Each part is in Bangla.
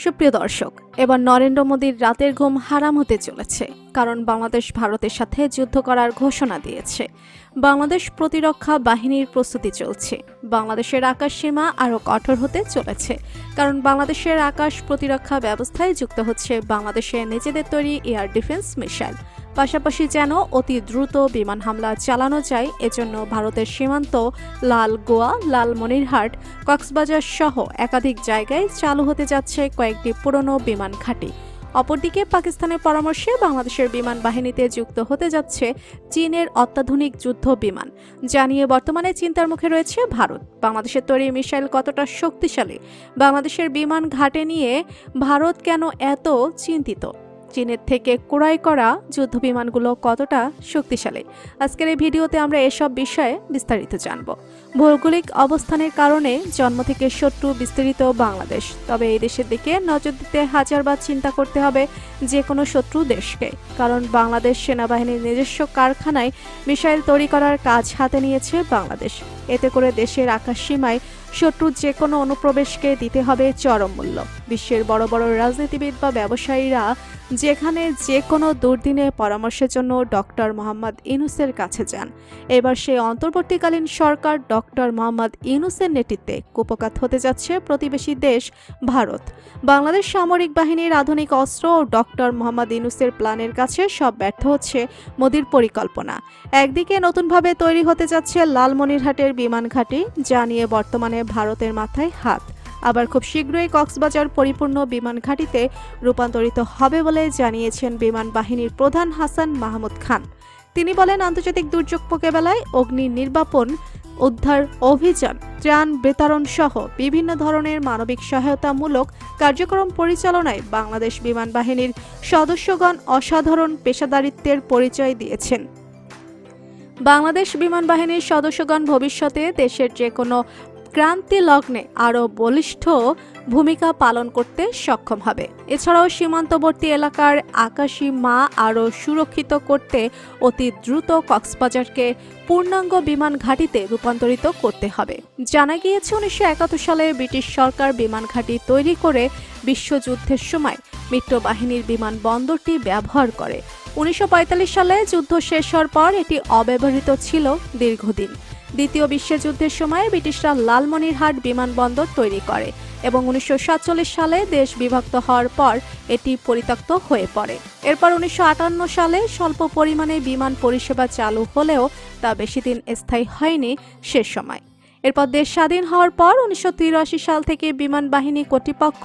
সুপ্রিয় দর্শক, এবার নরেন্দ্র মোদীর রাতের ঘুম হারাম হতে চলেছে, কারণ বাংলাদেশ ভারতের সাথে যুদ্ধ করার ঘোষণা দিয়েছে। বাংলাদেশ প্রতিরক্ষা বাহিনীর প্রস্তুতি চলছে। বাংলাদেশের আকাশ সীমা আরও কঠোর হতে চলেছে, কারণ বাংলাদেশের আকাশ প্রতিরক্ষা ব্যবস্থায় যুক্ত হচ্ছে বাংলাদেশের নিজেদের তৈরি এয়ার ডিফেন্স মিসাইল। পাশাপাশি যেন অতি দ্রুত বিমান হামলা চালানো যায়, এজন্য ভারতের সীমান্ত লালগোয়া, লালমনিরহাট, কক্সবাজার সহ একাধিক জায়গায় চালু হতে যাচ্ছে কয়েকটি পুরনো বিমান ঘাঁটি। অপরদিকে পাকিস্তানের পরামর্শে বাংলাদেশের বিমান বাহিনীতে যুক্ত হতে যাচ্ছে চীনের অত্যাধুনিক যুদ্ধ বিমান, যা নিয়ে বর্তমানে চিন্তার মুখে রয়েছে ভারত। বাংলাদেশের তৈরি মিসাইল কতটা শক্তিশালী, বাংলাদেশের বিমান ঘাঁটি নিয়ে ভারত কেন এত চিন্তিত, চীনের থেকে ক্রয় করা যুদ্ধ বিমানগুলো কতটা শক্তিশালী, আজকের এই ভিডিওতে আমরা এসব বিষয়ে বিস্তারিত জানব। ভৌগোলিক অবস্থানের কারণে জন্ম থেকে শত্রু বিস্তৃত বাংলাদেশ, তবে এই দেশের দিকে নজর দিতে হাজারবার চিন্তা করতে হবে যে কোনো শত্রু দেশকে, কারণ বাংলাদেশ সেনাবাহিনীর নিজস্ব কারখানায় মিসাইল তৈরি করার কাজ হাতে নিয়েছে বাংলাদেশ। এতে করে দেশের আকাশ সীমায় শত্রুর যে কোনো অনুপ্রবেশকে দিতে হবে চরম মূল্য। বিশ্বের বড় বড় রাজনীতিবিদ বা ব্যবসায়ীরা যেখানে যে কোনো দুর্দিনে পরামর্শের জন্য ডক্টর মোহাম্মদ ইউনূসের কাছে যান, এবার সেই অন্তর্বর্তীকালীন সরকার ডক্টর মোহাম্মদ ইউনূসের নেতৃত্বে কুপকাত হতে যাচ্ছে প্রতিবেশী দেশ ভারত। বাংলাদেশ সামরিক বাহিনীর আধুনিক অস্ত্র ও ডক্টর মোহাম্মদ ইউনূসের প্ল্যানের কাছে সব ব্যর্থ হচ্ছে মোদির পরিকল্পনা। একদিকে নতুনভাবে তৈরি হতে যাচ্ছে লালমনিরহাটের বিমান ঘাঁটি, যা নিয়ে বর্তমানে ভারতের মাথায় হাত। আবার খুব শীঘ্রই কক্সবাজার পরিপূর্ণ বিমান ঘাঁটিতে রূপান্তরিত হবে বলে জানিয়েছেন বিমান বাহিনীর প্রধান হাসান মাহমুদ খান। তিনি বলেন, আন্তর্জাতিক দুর্যোগ মোকাবেলায় অগ্নি নির্বাপন, উদ্ধার অভিযান, ত্রাণ বিতরণ সহ বিভিন্ন ধরনের মানবিক সহায়তামূলক কার্যক্রম পরিচালনায় বাংলাদেশ বিমান বাহিনীর সদস্যগণ অসাধারণ পেশাদারিত্বের পরিচয় দিয়েছেন। বাংলাদেশ বিমান বাহিনীর সদস্যগণ ভবিষ্যতে দেশের যে কোনো ক্রান্তি লগ্নে আরও বলিষ্ঠ ভূমিকা পালন করতে সক্ষম হবে। এছাড়াও সীমান্তবর্তী এলাকার আকাশী মা আরও সুরক্ষিত করতে অতি দ্রুত কক্সবাজারকে পূর্ণাঙ্গ বিমান ঘাঁটিতে রূপান্তরিত করতে হবে। জানা গিয়েছে 1971 সালে ব্রিটিশ সরকার বিমান ঘাঁটি তৈরি করে বিশ্বযুদ্ধের সময় মিত্র বাহিনীর বিমানবন্দরটি ব্যবহার করে। 1945 সালে যুদ্ধ শেষ হওয়ার পর এটি অব্যবহৃত ছিল দীর্ঘদিন। দ্বিতীয় বিশ্বযুদ্ধের সময় ব্রিটিশরা লালমনিরহাট বিমানবন্দর তৈরি করে এবং 1947 সালে দেশ বিভক্ত হওয়ার পর এটি পরিত্যক্ত হয়ে পড়ে। এরপর 1958 সালে স্বল্প পরিমাণে বিমান পরিষেবা চালু হলেও তা বেশি দিন স্থায়ী হয়নি সে সময়। এরপর দেশ স্বাধীন হওয়ার পর 1983 সাল থেকে বিমান বাহিনী কর্তৃপক্ষ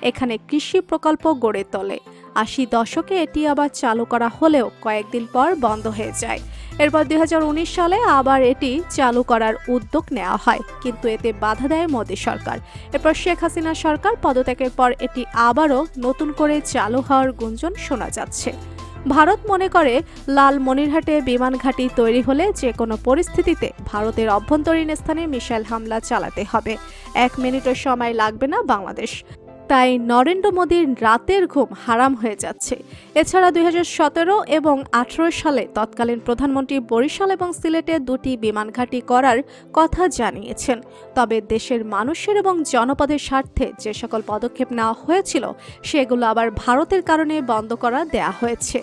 এখানে কৃষি প্রকল্প গড়ে তোলে। 80 দশকে এটি আবার চালু করা হলেও কয়েকদিন পর বন্ধ হয়ে যায়। এরপর 2019 সালে আবার এটি চালু করার উদ্যোগ নেওয়া হয়, কিন্তু এতে বাধা দেয় মোদী সরকার। এরপর শেখ হাসিনা সরকার পদত্যাগের পর এটি আবারও নতুন করে চালু হওয়ার গুঞ্জন শোনা যাচ্ছে। ভারত মনে করে লালমনিরহাটে বিমান ঘাঁটি তৈরি হলে যে কোনো পরিস্থিতিতে ভারতের অভ্যন্তরীণ স্থানে মিসাইল হামলা চালাতে হবে। 1 মিনিটও সময় লাগবে না বাংলাদেশ। তাই নরেন্দ্র মোদীর রাতের ঘুম হারাম হয়ে যাচ্ছে। এছাড়া 2017 এবং 2018 সালে তৎকালীন প্রধানমন্ত্রী বরিশাল এবং সিলেটে 2টি বিমান ঘাঁটি করার কথা জানিয়েছেন। তবে দেশের মানুষের এবং জনপদের স্বার্থে যে সকল পদক্ষেপ নেওয়া হয়েছিল সেগুলো আবার ভারতের কারণে বন্ধ করা দেয়া হয়েছে।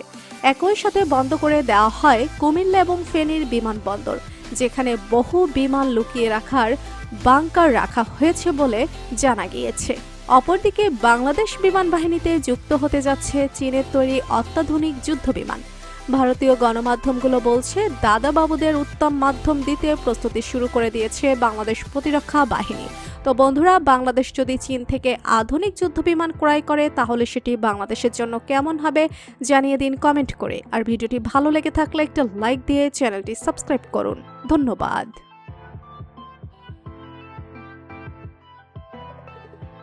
একই সাথে বন্ধ করে দেওয়া হয় কুমিল্লা এবং ফেনীর বিমানবন্দর, যেখানে বহু বিমান লুকিয়ে রাখার বাংকার রাখা হয়েছে বলে জানা গিয়েছে। অপরদিকে বাংলাদেশ বিমান বাহিনীতে যুক্ত হতে যাচ্ছে চীনের তৈরি অত্যাধুনিক যুদ্ধ বিমান। ভারতীয় গণমাধ্যমগুলো বলছে, দাদা বাবুদের উত্তম মাধ্যম দিতে প্রস্তুতি শুরু করে দিয়েছে বাংলাদেশ প্রতিরক্ষা বাহিনী। তো বন্ধুরা, বাংলাদেশ যদি চীন থেকে আধুনিক যুদ্ধ বিমান ক্রয় করে তাহলে সেটি বাংলাদেশের জন্য কেমন হবে জানিয়ে দিন কমেন্ট করে। আর ভিডিওটি ভালো লেগে থাকলে একটা লাইক দিয়ে চ্যানেলটি সাবস্ক্রাইব করুন। ধন্যবাদ।